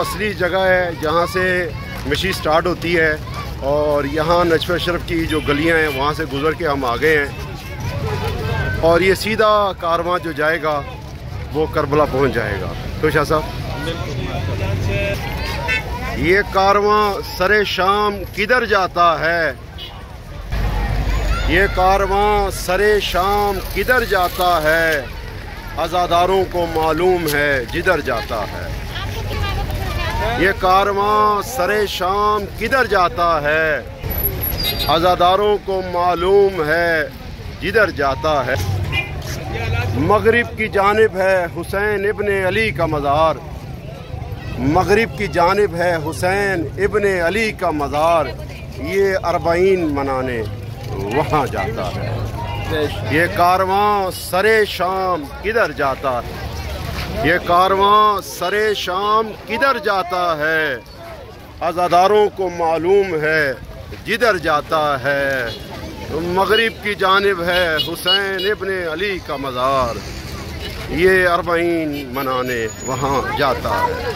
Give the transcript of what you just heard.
اصلی جگہ ہے جہاں سے مشی سٹارٹ ہوتی ہے، اور یہاں نجف اشرف کی جو گلیاں ہیں وہاں سے گزر کے ہم آگے ہیں، اور یہ سیدھا کارواں جو جائے گا وہ کربلا پہنچ جائے گا۔ تو شاہ صاحب، یہ کارواں سر شام کدھر جاتا ہے؟ یہ کارواں سر شام کدھر جاتا ہے؟ عزاداروں کو معلوم ہے جدھر جاتا ہے۔ یہ کارواں سر شام کدھر جاتا ہے؟ عزاداروں کو معلوم ہے جدھر جاتا ہے۔ مغرب کی جانب ہے حسین ابن علی کا مزار، مغرب کی جانب ہے حسین ابن علی کا مزار، یہ اربعین منانے وہاں جاتا ہے۔ یہ کارواں سر شام کدھر جاتا ہے؟ یہ کارواں سر شام کدھر جاتا ہے؟ عزاداروں کو معلوم ہے جدھر جاتا ہے۔ مغرب کی جانب ہے حسین ابن علی کا مزار، یہ اربعین منانے وہاں جاتا ہے۔